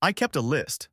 I kept a list,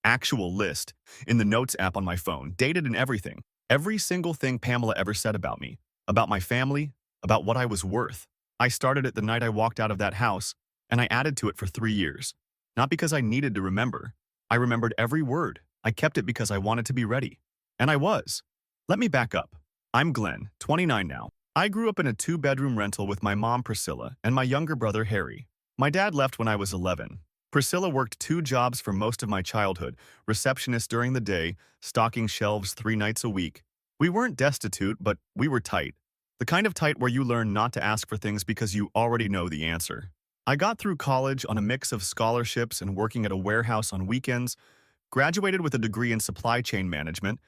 actual list, in the Notes app on my phone, dated and everything. Every single thing Pamela ever said about me, about my family, about what I was worth. I started it the night I walked out of that house, and I added to it for 3 years. Not because I needed to remember. I remembered every word. I kept it because I wanted to be ready. And I was. Let me back up. I'm Glenn, 29 now. I grew up in a two-bedroom rental with my mom Priscilla and my younger brother Harry. My dad left when I was 11. Priscilla worked two jobs for most of my childhood, receptionist during the day, stocking shelves 3 nights a week. We weren't destitute, but we were tight. The kind of tight where you learn not to ask for things because you already know the answer. I got through college on a mix of scholarships and working at a warehouse on weekends, graduated with a degree in supply chain management,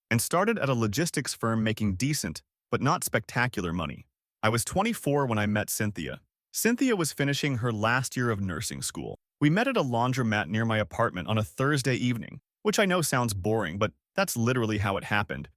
and started at a logistics firm making decent, but not spectacular money. I was 24 when I met Cynthia. Cynthia was finishing her last year of nursing school. We met at a laundromat near my apartment on a Thursday evening, which I know sounds boring, but that's literally how it happened.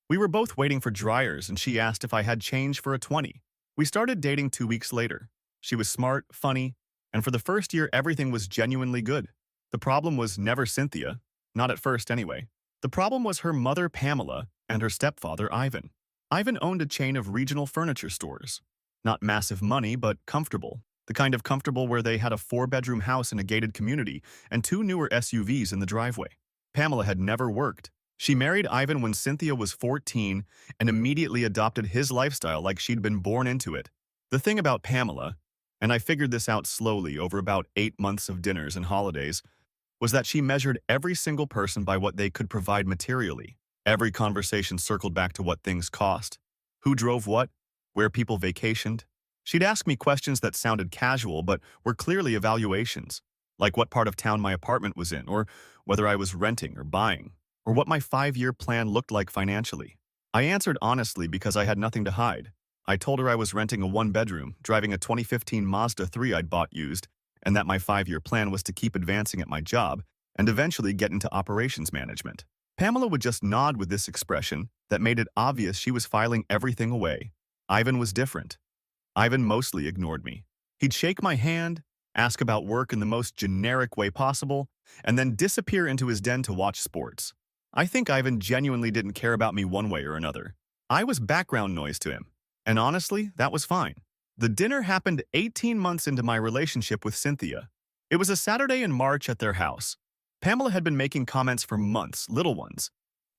We were both waiting for dryers, and she asked if I had change for a 20. We started dating 2 weeks later. She was smart, funny, and for the first year everything was genuinely good. The problem was never Cynthia, not at first anyway. The problem was her mother Pamela and her stepfather Ivan. Ivan owned a chain of regional furniture stores. Not massive money, but comfortable. The kind of comfortable where they had a 4-bedroom house in a gated community and 2 newer SUVs in the driveway. Pamela had never worked. She married Ivan when Cynthia was 14 and immediately adopted his lifestyle like she'd been born into it. The thing about Pamela, and I figured this out slowly over about 8 months of dinners and holidays, was that she measured every single person by what they could provide materially. Every conversation circled back to what things cost, who drove what, where people vacationed. She'd ask me questions that sounded casual but were clearly evaluations, like what part of town my apartment was in, or whether I was renting or buying, or what my 5-year plan looked like financially. I answered honestly because I had nothing to hide. I told her I was renting a 1-bedroom, driving a 2015 Mazda 3 I'd bought used, and that my 5-year plan was to keep advancing at my job and eventually get into operations management. Pamela would just nod with this expression that made it obvious she was filing everything away. Ivan was different. Ivan mostly ignored me. He'd shake my hand, ask about work in the most generic way possible, and then disappear into his den to watch sports. I think Ivan genuinely didn't care about me one way or another. I was background noise to him, and honestly, that was fine. The dinner happened 18 months into my relationship with Cynthia. It was a Saturday in March at their house. Pamela had been making comments for months, little ones,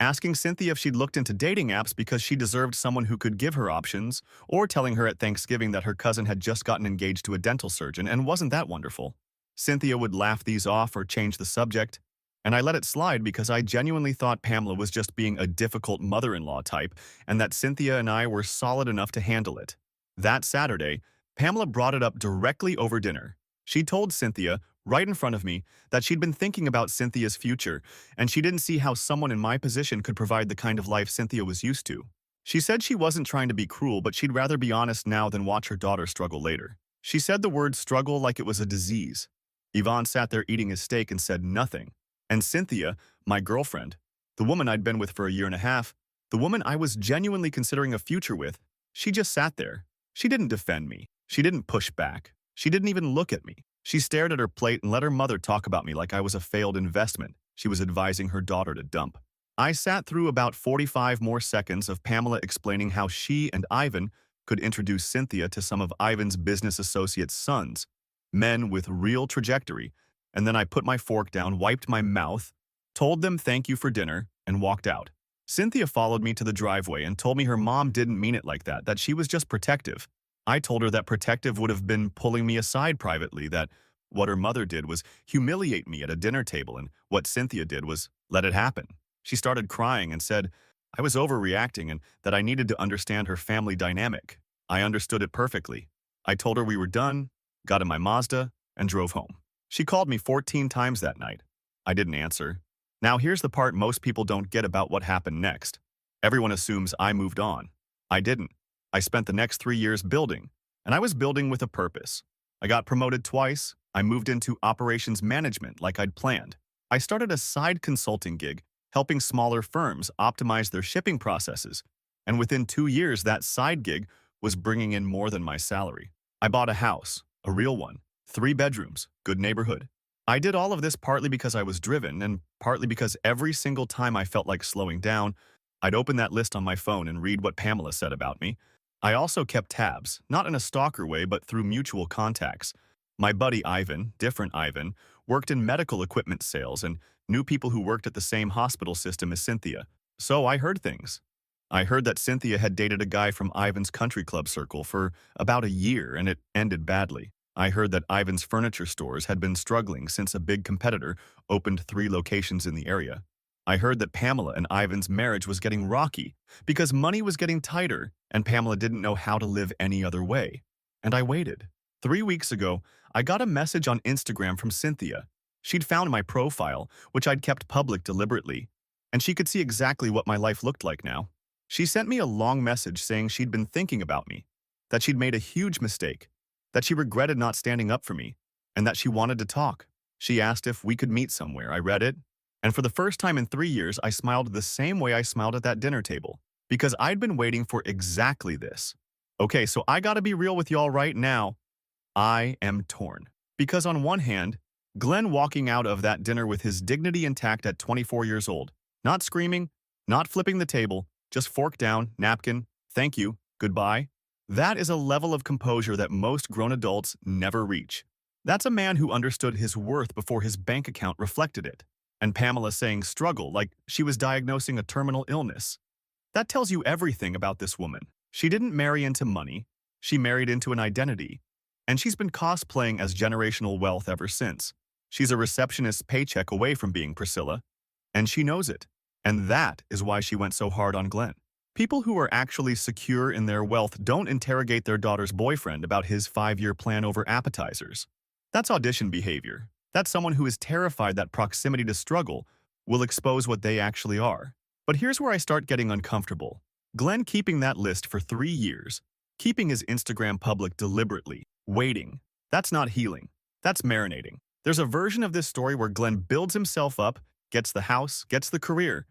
asking Cynthia if she'd looked into dating apps because she deserved someone who could give her options, or telling her at Thanksgiving that her cousin had just gotten engaged to a dental surgeon and wasn't that wonderful. Cynthia would laugh these off or change the subject, and I let it slide because I genuinely thought Pamela was just being a difficult mother-in-law type and that Cynthia and I were solid enough to handle it. That Saturday, Pamela brought it up directly over dinner. She told Cynthia, right in front of me, that she'd been thinking about Cynthia's future, and she didn't see how someone in my position could provide the kind of life Cynthia was used to. She said she wasn't trying to be cruel, but she'd rather be honest now than watch her daughter struggle later. She said the word struggle like it was a disease. Yvonne sat there eating his steak and said nothing. And Cynthia, my girlfriend, the woman I'd been with for a year and a half, the woman I was genuinely considering a future with, she just sat there. She didn't defend me. She didn't push back. She didn't even look at me. She stared at her plate and let her mother talk about me like I was a failed investment she was advising her daughter to dump. I sat through about 45 more seconds of Pamela explaining how she and Ivan could introduce Cynthia to some of Ivan's business associates' sons, men with real trajectory, and then I put my fork down, wiped my mouth, told them thank you for dinner, and walked out. Cynthia followed me to the driveway and told me her mom didn't mean it like that she was just protective. I told her that protective would have been pulling me aside privately, that what her mother did was humiliate me at a dinner table, and what Cynthia did was let it happen. She started crying and said I was overreacting and that I needed to understand her family dynamic. I understood it perfectly. I told her we were done, got in my Mazda, and drove home. She called me 14 times that night. I didn't answer. Now here's the part most people don't get about what happened next. Everyone assumes I moved on. I didn't. I spent the next 3 years building, and I was building with a purpose. I got promoted twice. I moved into operations management like I'd planned. I started a side consulting gig, helping smaller firms optimize their shipping processes, and within 2 years that side gig was bringing in more than my salary. I bought a house, a real one, 3 bedrooms, good neighborhood. I did all of this partly because I was driven and partly because every single time I felt like slowing down, I'd open that list on my phone and read what Pamela said about me. I also kept tabs, not in a stalker way, but through mutual contacts. My buddy Ivan, different Ivan, worked in medical equipment sales and knew people who worked at the same hospital system as Cynthia. So I heard things. I heard that Cynthia had dated a guy from Ivan's country club circle for about a year and it ended badly. I heard that Ivan's furniture stores had been struggling since a big competitor opened 3 locations in the area. I heard that Pamela and Ivan's marriage was getting rocky because money was getting tighter and Pamela didn't know how to live any other way. And I waited. 3 weeks ago, I got a message on Instagram from Cynthia. She'd found my profile, which I'd kept public deliberately, and she could see exactly what my life looked like now. She sent me a long message saying she'd been thinking about me, that she'd made a huge mistake, that she regretted not standing up for me, and that she wanted to talk. She asked if we could meet somewhere. I read it, and for the first time in 3 years, I smiled the same way I smiled at that dinner table, because I'd been waiting for exactly this. Okay, so I gotta be real with y'all right now. I am torn. Because on one hand, Glenn walking out of that dinner with his dignity intact at 24 years old, not screaming, not flipping the table, just fork down, napkin, thank you, goodbye. That is a level of composure that most grown adults never reach. That's a man who understood his worth before his bank account reflected it. And Pamela saying struggle like she was diagnosing a terminal illness. That tells you everything about this woman. She didn't marry into money. She married into an identity. And she's been cosplaying as generational wealth ever since. She's a receptionist's paycheck away from being Priscilla. And she knows it. And that is why she went so hard on Glenn. People who are actually secure in their wealth don't interrogate their daughter's boyfriend about his 5-year plan over appetizers. That's audition behavior. That's someone who is terrified that proximity to struggle will expose what they actually are. But here's where I start getting uncomfortable. Glenn keeping that list for 3 years, keeping his Instagram public deliberately, waiting. That's not healing. That's marinating. There's a version of this story where Glenn builds himself up, gets the house, gets the career,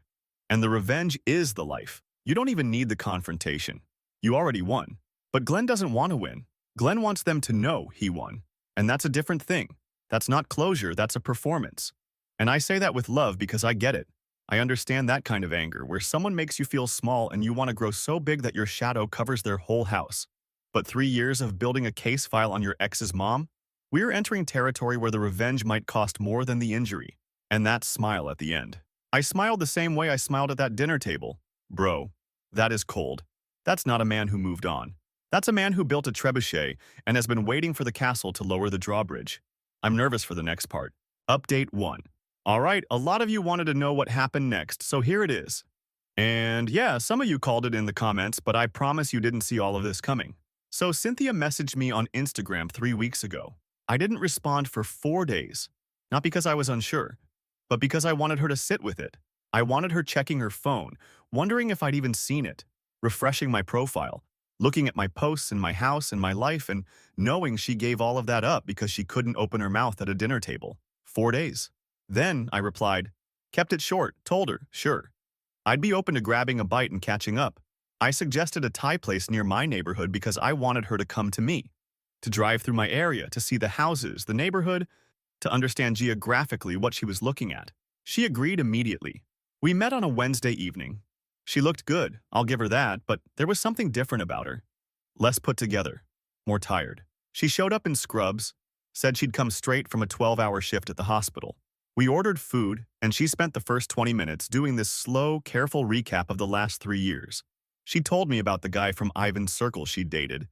and the revenge is the life. You don't even need the confrontation. You already won. But Glenn doesn't want to win. Glenn wants them to know he won. And that's a different thing. That's not closure, that's a performance. And I say that with love because I get it. I understand that kind of anger, where someone makes you feel small and you want to grow so big that your shadow covers their whole house. But 3 years of building a case file on your ex's mom? We're entering territory where the revenge might cost more than the injury. And that smile at the end. I smiled the same way I smiled at that dinner table. Bro, that is cold. That's not a man who moved on. That's a man who built a trebuchet and has been waiting for the castle to lower the drawbridge. I'm nervous for the next part. Update 1. Alright, a lot of you wanted to know what happened next, so here it is. And yeah, some of you called it in the comments, but I promise you didn't see all of this coming. So Cynthia messaged me on Instagram 3 weeks ago. I didn't respond for 4 days. Not because I was unsure, but because I wanted her to sit with it. I wanted her checking her phone, wondering if I'd even seen it, refreshing my profile, looking at my posts in my house and my life, and knowing she gave all of that up because she couldn't open her mouth at a dinner table. 4 days. Then I replied, kept it short, told her, sure. I'd be open to grabbing a bite and catching up. I suggested a Thai place near my neighborhood because I wanted her to come to me, to drive through my area, to see the houses, the neighborhood, to understand geographically what she was looking at. She agreed immediately. We met on a Wednesday evening. She looked good, I'll give her that, but there was something different about her. Less put together, more tired. She showed up in scrubs, said she'd come straight from a 12-hour shift at the hospital. We ordered food, and she spent the first 20 minutes doing this slow, careful recap of the last 3 years. She told me about the guy from Ivan's circle she'd dated.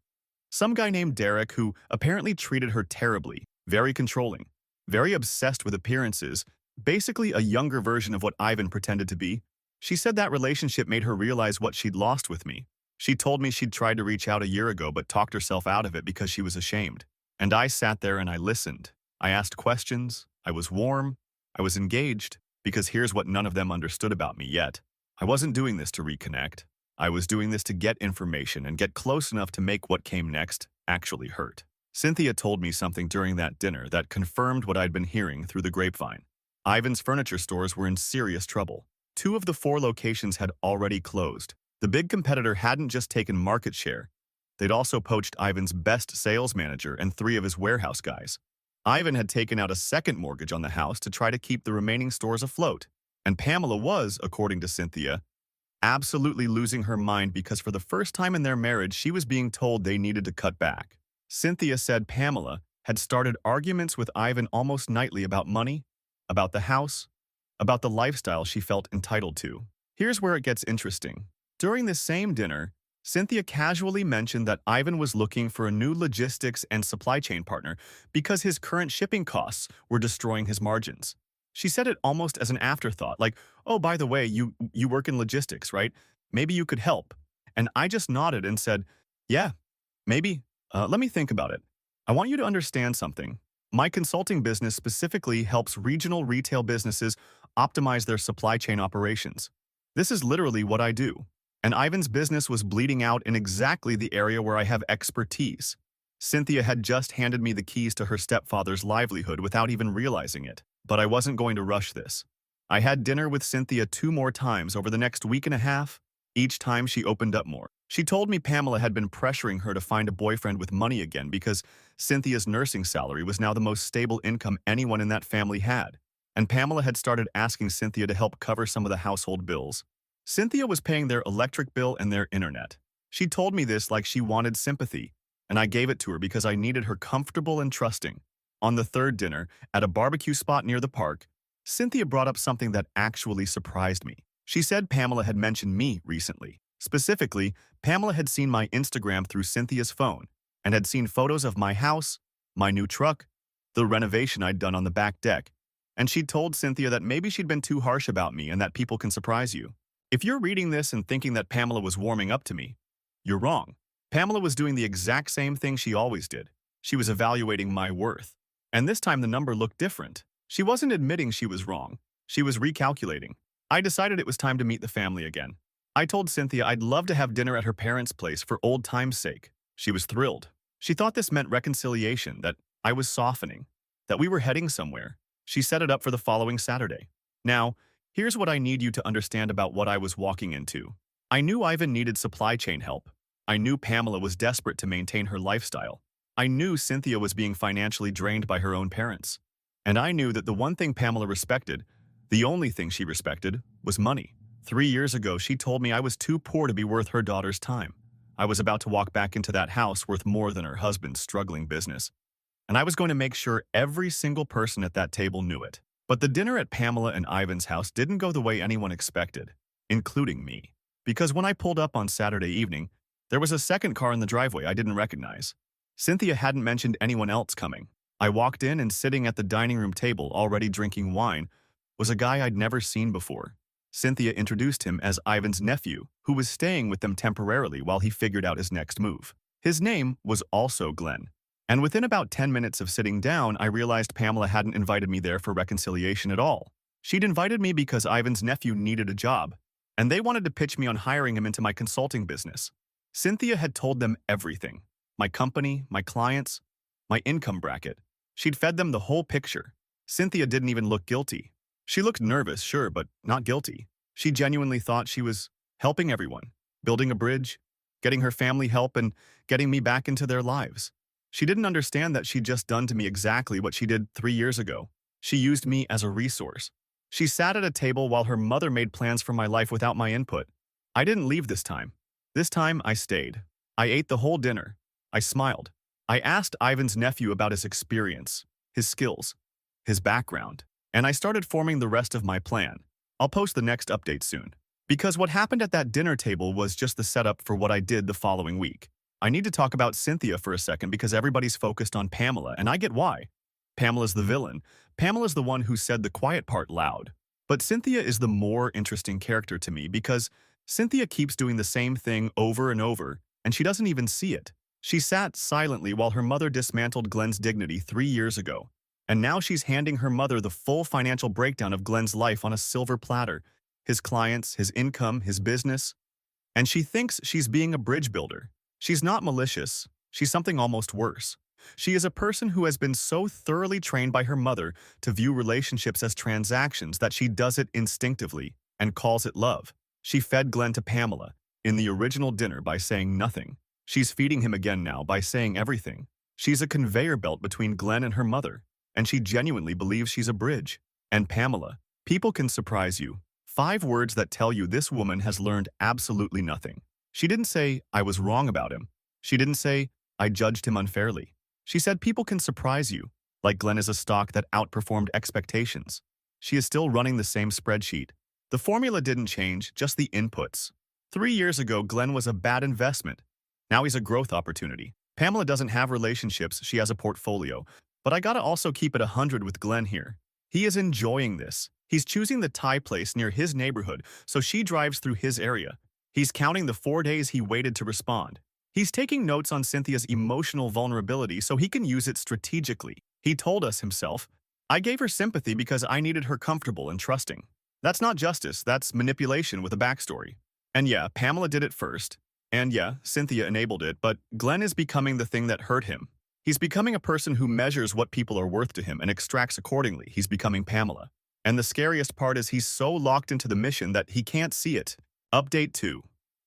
Some guy named Derek who apparently treated her terribly, very controlling, very obsessed with appearances, basically a younger version of what Ivan pretended to be. She said that relationship made her realize what she'd lost with me. She told me she'd tried to reach out a year ago but talked herself out of it because she was ashamed. And I sat there and I listened. I asked questions. I was warm. I was engaged. Because here's what none of them understood about me yet. I wasn't doing this to reconnect. I was doing this to get information and get close enough to make what came next actually hurt. Cynthia told me something during that dinner that confirmed what I'd been hearing through the grapevine. Ivan's furniture stores were in serious trouble. 2 of the 4 locations had already closed. The big competitor hadn't just taken market share. They'd also poached Ivan's best sales manager and 3 of his warehouse guys. Ivan had taken out a second mortgage on the house to try to keep the remaining stores afloat. And Pamela was, according to Cynthia, absolutely losing her mind because for the first time in their marriage, she was being told they needed to cut back. Cynthia said Pamela had started arguments with Ivan almost nightly about money, about the house, about the lifestyle she felt entitled to. Here's where it gets interesting. During this same dinner, Cynthia casually mentioned that Ivan was looking for a new logistics and supply chain partner because his current shipping costs were destroying his margins. She said it almost as an afterthought, like, oh, by the way, you work in logistics, right? Maybe you could help. And I just nodded and said, yeah, maybe. Let me think about it. I want you to understand something. My consulting business specifically helps regional retail businesses optimize their supply chain operations. This is literally what I do. And Ivan's business was bleeding out in exactly the area where I have expertise. Cynthia had just handed me the keys to her stepfather's livelihood without even realizing it. But I wasn't going to rush this. I had dinner with Cynthia 2 more times over the next week and a half. Each time she opened up more. She told me Pamela had been pressuring her to find a boyfriend with money again because Cynthia's nursing salary was now the most stable income anyone in that family had. And Pamela had started asking Cynthia to help cover some of the household bills. Cynthia was paying their electric bill and their internet. She told me this like she wanted sympathy, and I gave it to her because I needed her comfortable and trusting. On the third dinner, at a barbecue spot near the park, Cynthia brought up something that actually surprised me. She said Pamela had mentioned me recently. Specifically, Pamela had seen my Instagram through Cynthia's phone and had seen photos of my house, my new truck, the renovation I'd done on the back deck, and she'd told Cynthia that maybe she'd been too harsh about me and that people can surprise you. If you're reading this and thinking that Pamela was warming up to me, you're wrong. Pamela was doing the exact same thing she always did. She was evaluating my worth. And this time the number looked different. She wasn't admitting she was wrong. She was recalculating. I decided it was time to meet the family again. I told Cynthia I'd love to have dinner at her parents' place for old time's sake. She was thrilled. She thought this meant reconciliation, that I was softening, that we were heading somewhere. She set it up for the following Saturday. Now, here's what I need you to understand about what I was walking into. I knew Ivan needed supply chain help. I knew Pamela was desperate to maintain her lifestyle. I knew Cynthia was being financially drained by her own parents. And I knew that the one thing Pamela respected, the only thing she respected, was money. 3 years ago, she told me I was too poor to be worth her daughter's time. I was about to walk back into that house worth more than her husband's struggling business. And I was going to make sure every single person at that table knew it. But the dinner at Pamela and Ivan's house didn't go the way anyone expected, including me. Because when I pulled up on Saturday evening, there was a second car in the driveway I didn't recognize. Cynthia hadn't mentioned anyone else coming. I walked in and sitting at the dining room table, already drinking wine, was a guy I'd never seen before. Cynthia introduced him as Ivan's nephew, who was staying with them temporarily while he figured out his next move. His name was also Glenn. And within about 10 minutes of sitting down, I realized Pamela hadn't invited me there for reconciliation at all. She'd invited me because Ivan's nephew needed a job, and they wanted to pitch me on hiring him into my consulting business. Cynthia had told them everything. My company, my clients, my income bracket. She'd fed them the whole picture. Cynthia didn't even look guilty. She looked nervous, sure, but not guilty. She genuinely thought she was helping everyone, building a bridge, getting her family help, and getting me back into their lives. She didn't understand that she'd just done to me exactly what she did 3 years ago. She used me as a resource. She sat at a table while her mother made plans for my life without my input. I didn't leave this time. This time, I stayed. I ate the whole dinner. I smiled. I asked Ivan's nephew about his experience, his skills, his background, and I started forming the rest of my plan. I'll post the next update soon. Because what happened at that dinner table was just the setup for what I did the following week. I need to talk about Cynthia for a second because everybody's focused on Pamela, and I get why. Pamela's the villain. Pamela's the one who said the quiet part loud. But Cynthia is the more interesting character to me because Cynthia keeps doing the same thing over and over, and she doesn't even see it. She sat silently while her mother dismantled Glenn's dignity 3 years ago. And now she's handing her mother the full financial breakdown of Glenn's life on a silver platter. His clients, his income, his business. And she thinks she's being a bridge builder. She's not malicious. She's something almost worse. She is a person who has been so thoroughly trained by her mother to view relationships as transactions that she does it instinctively and calls it love. She fed Glenn to Pamela in the original dinner by saying nothing. She's feeding him again now by saying everything. She's a conveyor belt between Glenn and her mother. and she genuinely believes she's a bridge. And Pamela, people can surprise you. 5 words that tell you this woman has learned absolutely nothing. She didn't say, I was wrong about him. She didn't say, I judged him unfairly. She said people can surprise you, like Glenn is a stock that outperformed expectations. She is still running the same spreadsheet. The formula didn't change, just the inputs. 3 years ago, Glenn was a bad investment. Now he's a growth opportunity. Pamela doesn't have relationships, she has a portfolio. But I gotta also keep it 100 with Glenn here. He is enjoying this. He's choosing the Thai place near his neighborhood, so she drives through his area. He's counting the 4 days he waited to respond. He's taking notes on Cynthia's emotional vulnerability so he can use it strategically. He told us himself, I gave her sympathy because I needed her comfortable and trusting. That's not justice, that's manipulation with a backstory. And yeah, Pamela did it first. And yeah, Cynthia enabled it, but Glenn is becoming the thing that hurt him. He's becoming a person who measures what people are worth to him and extracts accordingly. He's becoming Pamela. And the scariest part is he's so locked into the mission that he can't see it. Update 2.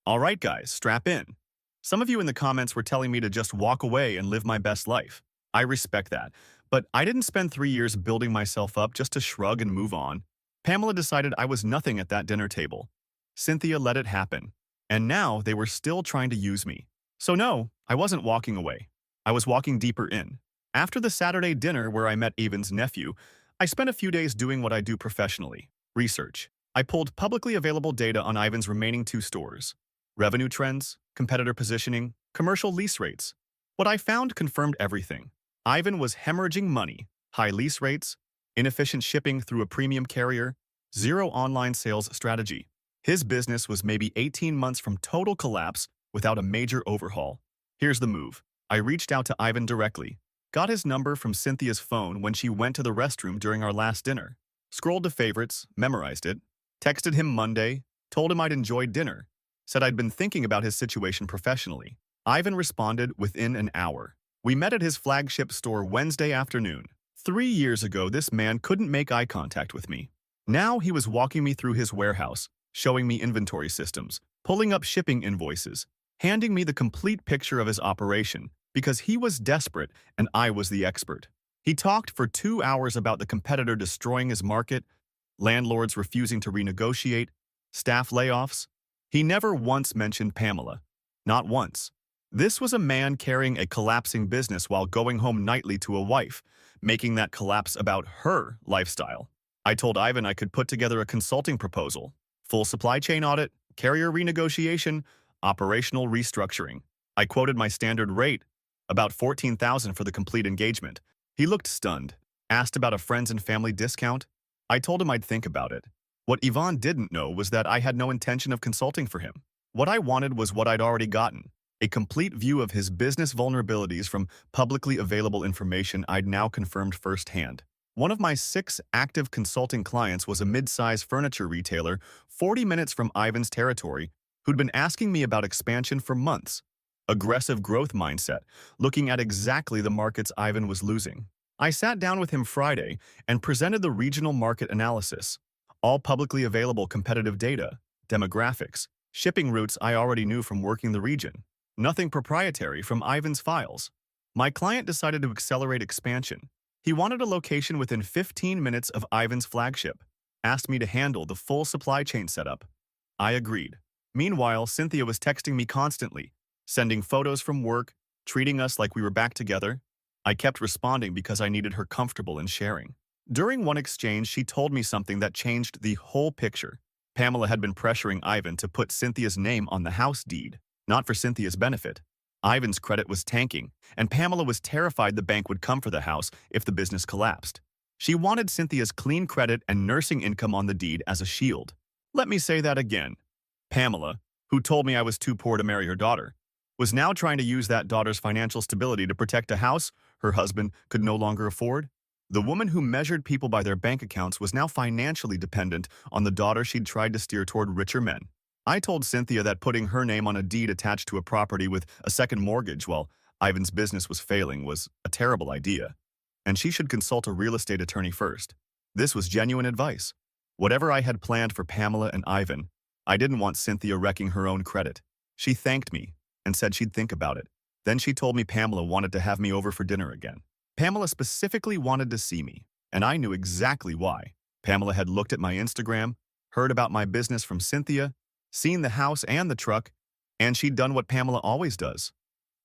Alright guys, strap in. Some of you in the comments were telling me to just walk away and live my best life. I respect that. But I didn't spend 3 years building myself up just to shrug and move on. Pamela decided I was nothing at that dinner table. Cynthia let it happen. And now they were still trying to use me. So no, I wasn't walking away. I was walking deeper in. After the Saturday dinner where I met Ivan's nephew, I spent a few days doing what I do professionally, research. I pulled publicly available data on Ivan's remaining 2 stores. Revenue trends, competitor positioning, commercial lease rates. What I found confirmed everything. Ivan was hemorrhaging money, high lease rates, inefficient shipping through a premium carrier, zero online sales strategy. His business was maybe 18 months from total collapse without a major overhaul. Here's the move. I reached out to Ivan directly, got his number from Cynthia's phone when she went to the restroom during our last dinner, scrolled to favorites, memorized it, texted him Monday, told him I'd enjoyed dinner, said I'd been thinking about his situation professionally. Ivan responded within an hour. We met at his flagship store Wednesday afternoon. 3 years ago, this man couldn't make eye contact with me. Now he was walking me through his warehouse, showing me inventory systems, pulling up shipping invoices, handing me the complete picture of his operation because he was desperate and I was the expert. He talked for 2 hours about the competitor destroying his market, landlords refusing to renegotiate, staff layoffs. He never once mentioned Pamela. Not once. This was a man carrying a collapsing business while going home nightly to a wife, making that collapse about her lifestyle. I told Ivan I could put together a consulting proposal, full supply chain audit, carrier renegotiation, operational restructuring. I quoted my standard rate, about $14,000 for the complete engagement. He looked stunned, asked about a friends and family discount. I told him I'd think about it. What Yvonne didn't know was that I had no intention of consulting for him. What I wanted was what I'd already gotten, a complete view of his business vulnerabilities from publicly available information I'd now confirmed firsthand. One of my 6 active consulting clients was a mid-size furniture retailer 40 minutes from Ivan's territory who'd been asking me about expansion for months. Aggressive growth mindset, looking at exactly the markets Ivan was losing. I sat down with him Friday and presented the regional market analysis, all publicly available competitive data, demographics, shipping routes I already knew from working the region. Nothing proprietary from Ivan's files. My client decided to accelerate expansion. He wanted a location within 15 minutes of Ivan's flagship, asked me to handle the full supply chain setup. I agreed. Meanwhile, Cynthia was texting me constantly, sending photos from work, treating us like we were back together. I kept responding because I needed her comfortable in sharing. During one exchange, she told me something that changed the whole picture. Pamela had been pressuring Ivan to put Cynthia's name on the house deed, not for Cynthia's benefit. Ivan's credit was tanking, and Pamela was terrified the bank would come for the house if the business collapsed. She wanted Cynthia's clean credit and nursing income on the deed as a shield. Let me say that again. Pamela, who told me I was too poor to marry her daughter, was now trying to use that daughter's financial stability to protect a house her husband could no longer afford. The woman who measured people by their bank accounts was now financially dependent on the daughter she'd tried to steer toward richer men. I told Cynthia that putting her name on a deed attached to a property with a second mortgage while Ivan's business was failing was a terrible idea, and she should consult a real estate attorney first. This was genuine advice. Whatever I had planned for Pamela and Ivan, I didn't want Cynthia wrecking her own credit. She thanked me and said she'd think about it. Then she told me Pamela wanted to have me over for dinner again. Pamela specifically wanted to see me, and I knew exactly why. Pamela had looked at my Instagram, heard about my business from Cynthia, seen the house and the truck, and she'd done what Pamela always does.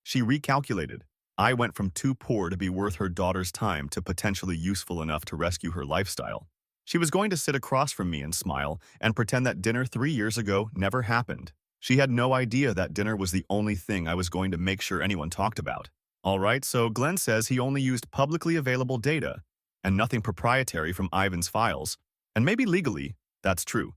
She recalculated. I went from too poor to be worth her daughter's time to potentially useful enough to rescue her lifestyle. She was going to sit across from me and smile and pretend that dinner 3 years ago never happened. She had no idea that dinner was the only thing I was going to make sure anyone talked about. All right, so Glenn says he only used publicly available data and nothing proprietary from Ivan's files. And maybe legally, that's true.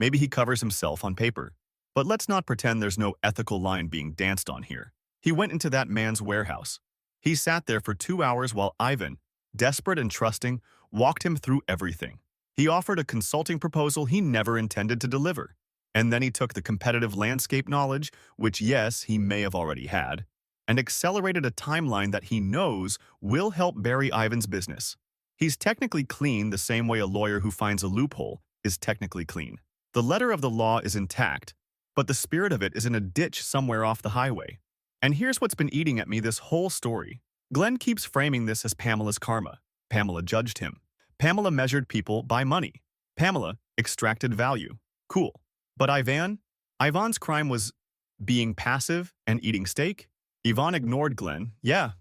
Maybe he covers himself on paper. But let's not pretend there's no ethical line being danced on here. He went into that man's warehouse. He sat there for 2 hours while Ivan, desperate and trusting, walked him through everything. He offered a consulting proposal he never intended to deliver. And then he took the competitive landscape knowledge, which yes, he may have already had, and accelerated a timeline that he knows will help bury Ivan's business. He's technically clean the same way a lawyer who finds a loophole is technically clean. The letter of the law is intact, but the spirit of it is in a ditch somewhere off the highway. And here's what's been eating at me this whole story. Glenn keeps framing this as Pamela's karma. Pamela judged him. Pamela measured people by money. Pamela extracted value. Cool. But Ivan's crime was being passive and eating steak? Ivan ignored Glenn, yeah,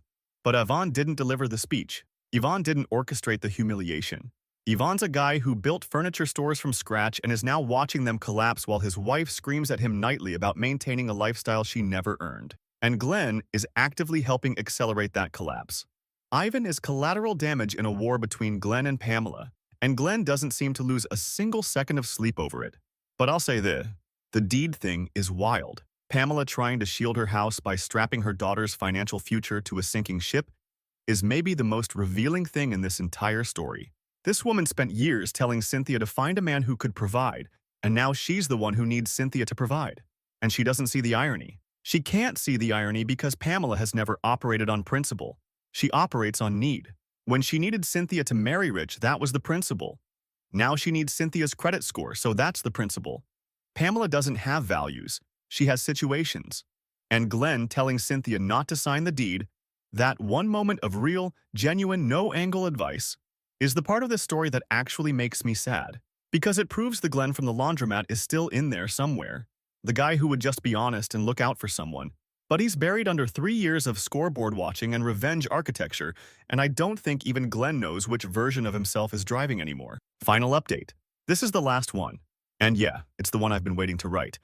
but Ivan didn't deliver the speech. Ivan didn't orchestrate the humiliation. Ivan's a guy who built furniture stores from scratch and is now watching them collapse while his wife screams at him nightly about maintaining a lifestyle she never earned. And Glenn is actively helping accelerate that collapse. Ivan is collateral damage in a war between Glenn and Pamela, and Glenn doesn't seem to lose a single second of sleep over it. But I'll say this, the deed thing is wild. Pamela trying to shield her house by strapping her daughter's financial future to a sinking ship is maybe the most revealing thing in this entire story. This woman spent years telling Cynthia to find a man who could provide, and now she's the one who needs Cynthia to provide. And she doesn't see the irony. She can't see the irony because Pamela has never operated on principle. She operates on need. When she needed Cynthia to marry rich, that was the principle. Now she needs Cynthia's credit score, so that's the principle. Pamela doesn't have values. She has situations. And Glenn telling Cynthia not to sign the deed, that one moment of real, genuine, no-angle advice, is the part of this story that actually makes me sad. Because it proves the Glenn from the laundromat is still in there somewhere. The guy who would just be honest and look out for someone. But he's buried under 3 years of scoreboard watching and revenge architecture, and I don't think even Glenn knows which version of himself is driving anymore. Final update. This is the last one. And yeah, it's the one I've been waiting to write.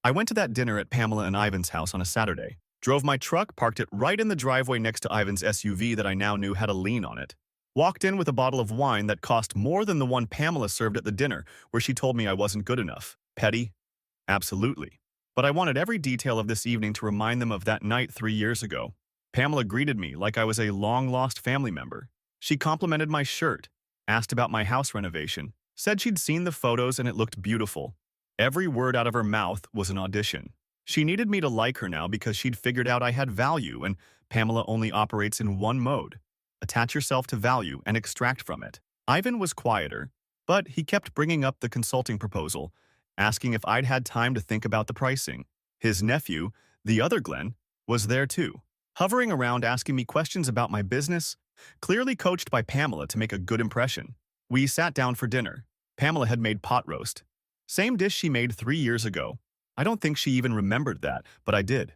I went to that dinner at Pamela and Ivan's house on a Saturday. Drove my truck, parked it right in the driveway next to Ivan's SUV that I now knew had a lien on it. Walked in with a bottle of wine that cost more than the one Pamela served at the dinner, where she told me I wasn't good enough. Petty? Absolutely. But I wanted every detail of this evening to remind them of that night 3 years ago. Pamela greeted me like I was a long-lost family member. She complimented my shirt, asked about my house renovation, said she'd seen the photos and it looked beautiful. Every word out of her mouth was an audition. She needed me to like her now because she'd figured out I had value, and Pamela only operates in one mode. Attach yourself to value and extract from it. Ivan was quieter, but he kept bringing up the consulting proposal, asking if I'd had time to think about the pricing. His nephew, the other Glenn, was there too, hovering around asking me questions about my business, clearly coached by Pamela to make a good impression. We sat down for dinner. Pamela had made pot roast. Same dish she made 3 years ago. I don't think she even remembered that, but I did.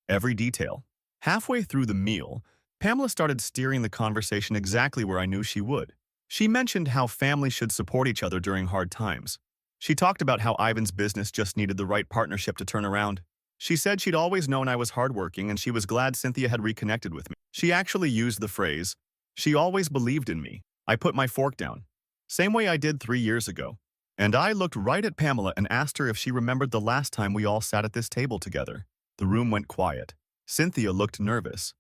Every detail. Halfway through the meal, Pamela started steering the conversation exactly where I knew she would. She mentioned how families should support each other during hard times. She talked about how Ivan's business just needed the right partnership to turn around. She said she'd always known I was hardworking and she was glad Cynthia had reconnected with me. She actually used the phrase, "She always believed in me." I put my fork down. Same way I did 3 years ago. And I looked right at Pamela and asked her if she remembered the last time we all sat at this table together. The room went quiet. Cynthia looked nervous.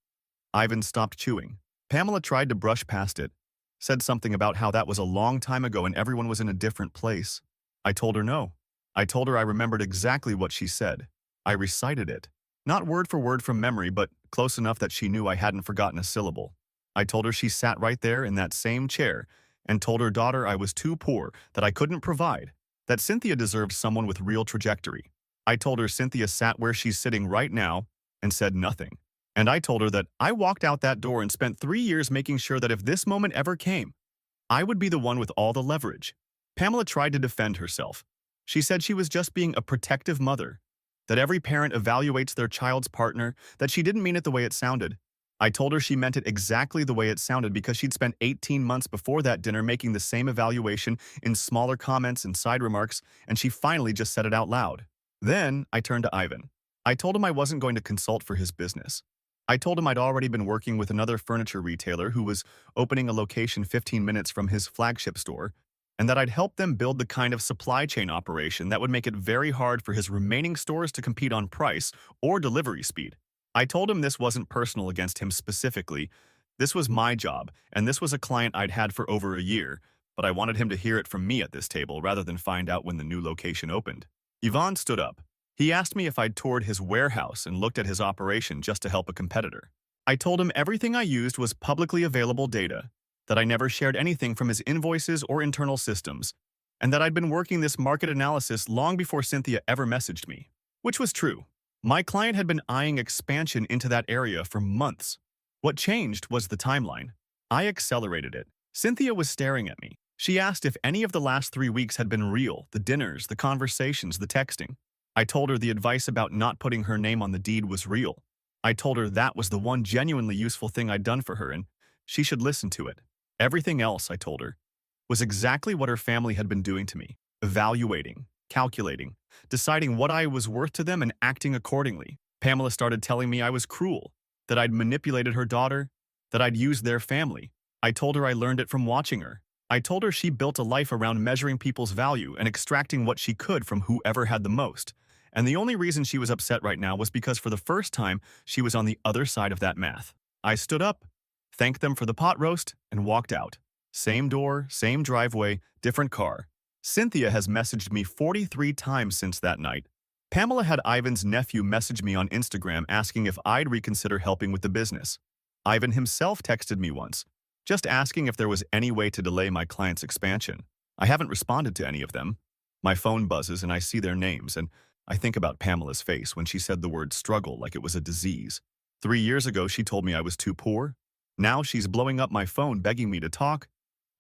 Ivan stopped chewing. Pamela tried to brush past it, said something about how that was a long time ago and everyone was in a different place. I told her no. I told her I remembered exactly what she said. I recited it. Not word for word from memory, but close enough that she knew I hadn't forgotten a syllable. I told her she sat right there in that same chair and told her daughter I was too poor, that I couldn't provide, that Cynthia deserved someone with real trajectory. I told her Cynthia sat where she's sitting right now and said nothing. And I told her that I walked out that door and spent 3 years making sure that if this moment ever came, I would be the one with all the leverage. Pamela tried to defend herself. She said she was just being a protective mother, that every parent evaluates their child's partner, that she didn't mean it the way it sounded. I told her she meant it exactly the way it sounded because she'd spent 18 months before that dinner making the same evaluation in smaller comments and side remarks, and she finally just said it out loud. Then I turned to Ivan. I told him I wasn't going to consult for his business. I told him I'd already been working with another furniture retailer who was opening a location 15 minutes from his flagship store, and that I'd help them build the kind of supply chain operation that would make it very hard for his remaining stores to compete on price or delivery speed. I told him this wasn't personal against him specifically. This was my job, and this was a client I'd had for over a year, but I wanted him to hear it from me at this table rather than find out when the new location opened. Ivan stood up. He asked me if I'd toured his warehouse and looked at his operation just to help a competitor. I told him everything I used was publicly available data, that I never shared anything from his invoices or internal systems, and that I'd been working this market analysis long before Cynthia ever messaged me. Which was true. My client had been eyeing expansion into that area for months. What changed was the timeline. I accelerated it. Cynthia was staring at me. She asked if any of the last 3 weeks had been real, the dinners, the conversations, the texting. I told her the advice about not putting her name on the deed was real. I told her that was the one genuinely useful thing I'd done for her and she should listen to it. Everything else, I told her, was exactly what her family had been doing to me, evaluating, calculating, deciding what I was worth to them and acting accordingly. Pamela started telling me I was cruel, that I'd manipulated her daughter, that I'd used their family. I told her I learned it from watching her. I told her she built a life around measuring people's value and extracting what she could from whoever had the most. And the only reason she was upset right now was because for the first time, she was on the other side of that math. I stood up, thanked them for the pot roast, and walked out. Same door, same driveway, different car. Cynthia has messaged me 43 times since that night. Pamela had Ivan's nephew message me on Instagram asking if I'd reconsider helping with the business. Ivan himself texted me once, just asking if there was any way to delay my client's expansion. I haven't responded to any of them. My phone buzzes and I see their names, and I think about Pamela's face when she said the word struggle like it was a disease. 3 years ago, she told me I was too poor. Now she's blowing up my phone begging me to talk.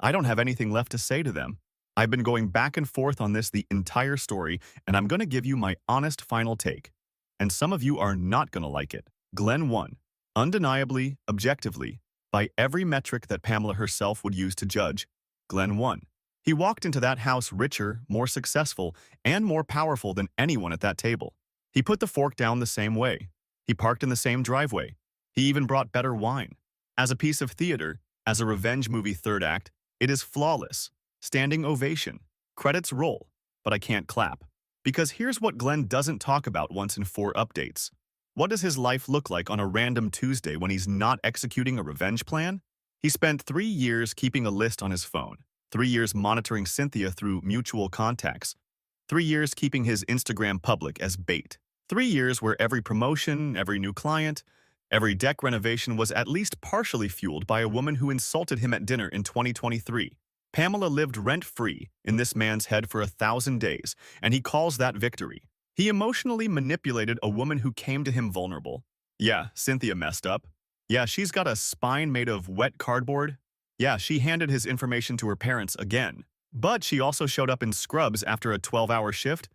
I don't have anything left to say to them. I've been going back and forth on this the entire story, and I'm going to give you my honest final take. And some of you are not going to like it. Glenn won. Undeniably, objectively, by every metric that Pamela herself would use to judge, Glenn won. He walked into that house richer, more successful, and more powerful than anyone at that table. He put the fork down the same way. He parked in the same driveway. He even brought better wine. As a piece of theater, as a revenge movie third act, it is flawless. Standing ovation. Credits roll, but I can't clap. Because here's what Glenn doesn't talk about once in 4 updates. What does his life look like on a random Tuesday when he's not executing a revenge plan? He spent 3 years keeping a list on his phone, 3 years monitoring Cynthia through mutual contacts, 3 years keeping his Instagram public as bait, 3 years where every promotion, every new client, every deck renovation was at least partially fueled by a woman who insulted him at dinner in 2023. Pamela lived rent-free in this man's head for 1,000 days, and he calls that victory. He emotionally manipulated a woman who came to him vulnerable. Yeah, Cynthia messed up. Yeah, she's got a spine made of wet cardboard. Yeah, she handed his information to her parents again. But she also showed up in scrubs after a 12-hour shift,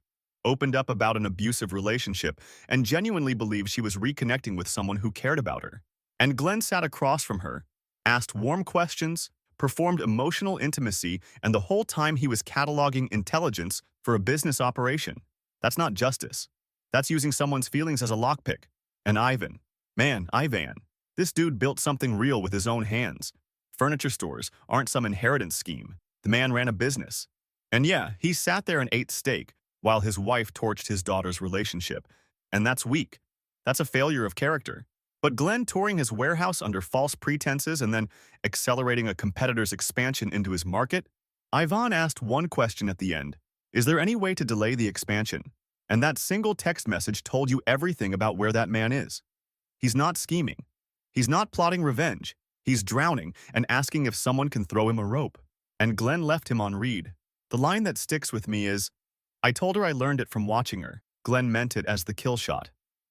opened up about an abusive relationship, and genuinely believed she was reconnecting with someone who cared about her. And Glenn sat across from her, asked warm questions, performed emotional intimacy, and the whole time he was cataloging intelligence for a business operation. That's not justice. That's using someone's feelings as a lockpick. And Ivan. Man, Ivan. This dude built something real with his own hands. Furniture stores aren't some inheritance scheme. The man ran a business. And yeah, he sat there and ate steak while his wife torched his daughter's relationship. And that's weak. That's a failure of character. But Glenn touring his warehouse under false pretenses and then accelerating a competitor's expansion into his market? Ivan asked one question at the end. Is there any way to delay the expansion? And that single text message told you everything about where that man is. He's not scheming. He's not plotting revenge. He's drowning and asking if someone can throw him a rope. And Glenn left him on read. The line that sticks with me is, I told her I learned it from watching her. Glenn meant it as the kill shot.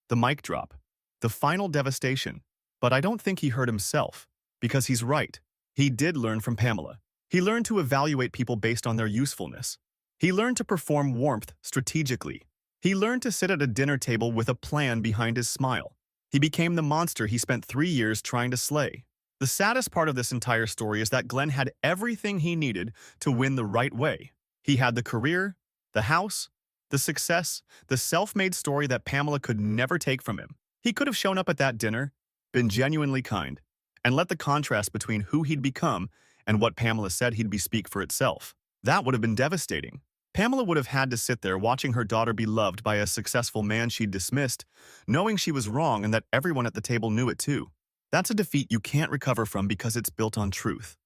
The mic drop. the final devastation. But I don't think he hurt himself, because he's right. He did learn from Pamela. He learned to evaluate people based on their usefulness. He learned to perform warmth strategically. He learned to sit at a dinner table with a plan behind his smile. He became the monster he spent 3 years trying to slay. The saddest part of this entire story is that Glenn had everything he needed to win the right way. He had the career, the house, the success, the self-made story that Pamela could never take from him. He could have shown up at that dinner, been genuinely kind, and let the contrast between who he'd become and what Pamela said he'd be speak for itself. That would have been devastating. Pamela would have had to sit there watching her daughter be loved by a successful man she'd dismissed, knowing she was wrong and that everyone at the table knew it too. That's a defeat you can't recover from because it's built on truth.